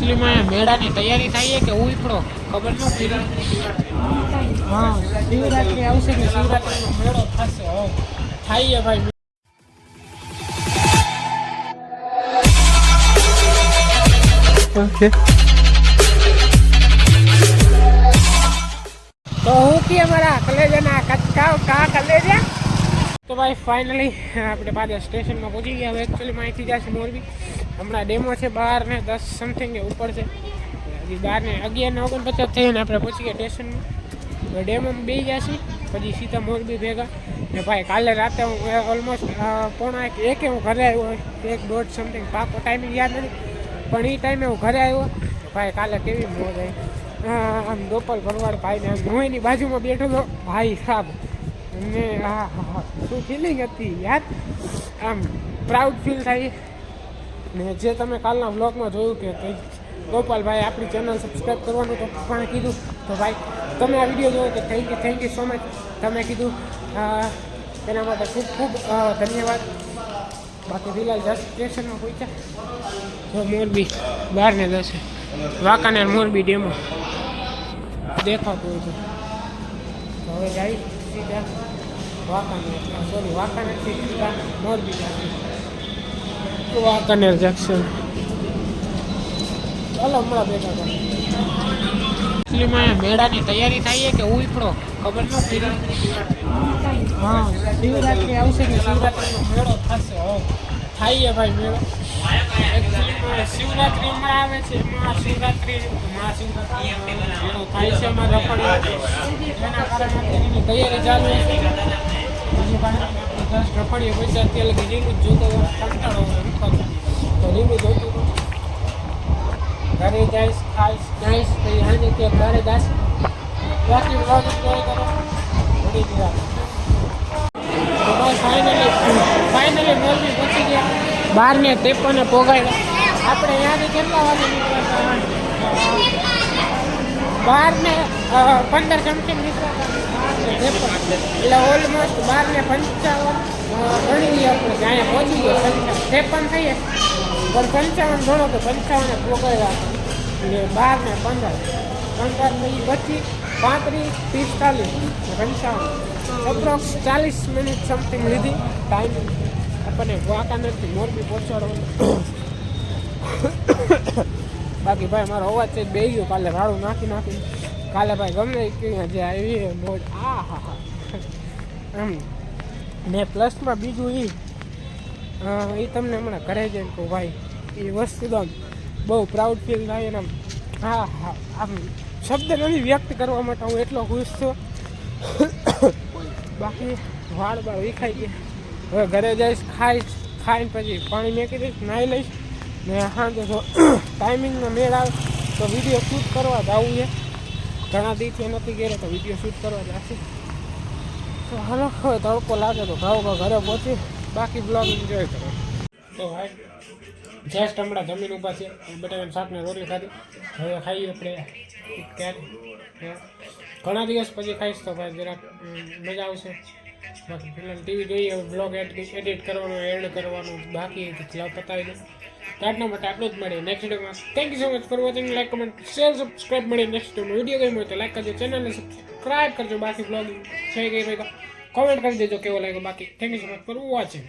એકચ્યુઅલીમાં મેળાની તૈયારી થાય કે ઉપડો ખબર ન પડી. હા, શિવરાત્રી આવશે ને શિવરાત્રીનો મેળો થશે. હવે થાય ભાઈ. ઓકે, તો હું કે અમારા કલેજાના કચકાવ કા કલેજા. તો ભાઈ ફાઇનલી આપણે પાછા સ્ટેશનમાં પહોંચી ગયા. હવે એકચ્યુઅલીમાં અહીંથી જશે મોરબી. હમણાં ડેમો છે 12 ને 10 સમથિંગ ઉપર છે. હજી 12 ને 11:49 થઈને આપણે પહોંચી ગયા સ્ટેશનમાં. ડેમોમાં બે જશે પછી સીધા મોરબી ભેગા. ને ભાઈ કાલે રાતે હું ઓલમોસ્ટ 1:45 હું ઘરે આવ્યો. 1:30 સમથિંગ પાકો ટાઈમિંગ યાદ નથી, પણ એ ટાઈમે હું ઘરે આવ્યો. ભાઈ કાલે કેવી મોજ આવી. આમ ગોપાલ ભરવાડ ભાઈને હું એની બાજુમાં બેઠો હતો. ભાઈ સાહેબ ને હા હા શું ફિલિંગ હતી યાર. આમ પ્રાઉડ ફીલ થાય. ને જે તમે કાલના વ્લોગમાં જોયું કે કંઈ ગોપાલભાઈ આપણી ચેનલ સબસ્ક્રાઈબ કરવાનું તો પણ કીધું. તો ભાઈ તમે આ વિડીયો જોયો તો થેન્ક યુ સો મચ. તમે કીધું તેના માટે ખૂબ ખૂબ ધન્યવાદ. બાકી ફિલહાલ 10 સ્ટેશનમાં પહોંચ્યા. તો મોરબી 12 ને 10 વાંકાનેર મોરબી ડેમો દેખાતું હોય છે. તો હવે જાય સીધા વાંકાનેરથી સીધા મોરબી જશે. વાંકાનેર જંકશન. ચાલો હમણાં બેઠા હતા. એકચ્યુઅલીમાં મેળાની તૈયારી થાય કે ઉપડો ખબર ન પડી. હા, શિવરાત્રી આવશે ને શિવરાત્રીનો મેળો થશે. હવે થાય ભાઈ મેળો. એકચ્યુઅલીમાં શિવરાત્રી હમણાં આવે છે. મહાશિવરાત્રી મેળો થાય છે અમારે રખડી. એના કારણે એની તૈયારી ચાલુ છે. બીજી પાસે 10 રખડીએ પૈસા તે લગી લીલું જ જોતો કંટાળો તો લીલું જોતું હતું. ઘરે જઈશ ખાઈશ જઈશ પછી હાજે ત્યાં ઘરે જઈશ. બાકી વ્લોગ એન્જોય કરો. ઘડી ગયા તો બસ ફાઇનલી મોરબી પહોંચી ગયા. 12:53 પોગાડ્યા. આપણે અહીંયાથી કેટલા વાગે નીકળ્યા? 12:15 સમથિંગ નીકળ્યા. એટલે ઓલમોસ્ટ 12:55 ગણી લઈએ આપણે કે અહીંયા પહોંચી ગયો. 53 થઈએ પણ 55 ગણો તો 55 પોગાડ્યા. એટલે 12:15 પછી 35, 45, 55 અપ્રોક્સ 40 મિનિટ સમથિંગ લીધી ટાઈમ આપણને વાંકાનેરથી મોરબી પહોંચાડવાનું. બાકી ભાઈ મારો અવાજ છે બે ગયો. કાલે રાડું નાખી કાલે ભાઈ ગમે જે આવી મોજ. હા એમ ને પ્લસમાં બીજું એ તમને હમણાં ઘરે જઈને કહું ભાઈ. એ વસ્તુ તો બહુ પ્રાઉડ ફીલ થાય ને. હા આમ શબ્દ નથી વ્યક્ત કરવા માટે હું એટલો ખુશ છું. બાકી વાળ વિખાઈ ગયા. હવે ઘરે જઈશ ખાઈને પછી પાણી મેકી દઈશ, નાહી લઈશ. ને સાંજે જો ટાઈમિંગનો મેળ આવે તો વિડીયો શૂટ કરવા જવું છે. ઘણા દિવસથી નથી ગયા તો વિડીયો શૂટ કરવા જશે. તો હાલો હવે તડકો લાગે તો ઘરે પહોંચી બાકી બ્લોગ એન્જોય કરો. તો ભાઈ જસ્ટ હમણાં જમીન ઊભા છે. બટાકાનું શાકને રોટલી ખાધી. હવે ખાઈએ આપણે ક્યારે ઘણા દિવસ પછી ખાઈશ તો ભાઈ જરાક મજા આવશે. બાકી ફિલહાલ ટીવી જોઈએ. બ્લોગ એડિટ કરવાનું એડ કરવાનું બાકી પતાવી દઉં. તો આજના માટે આટલું જ મળે નેક્સ્ટ ડેમાં. Thank you so much for watching. Like comment share subscribe મળે નેક્સ્ટ ડેમાં. વિડીયો ગમ્યો હોય તો લાઈક કરજો, ચેનલને સબસ્ક્રાઈબ કરજો. બાકી બ્લોગ થઈ ગઈ ભાઈ તો કોમેન્ટ કરી દેજો કેવો લાગ્યો. બાકી thank you so much for watching.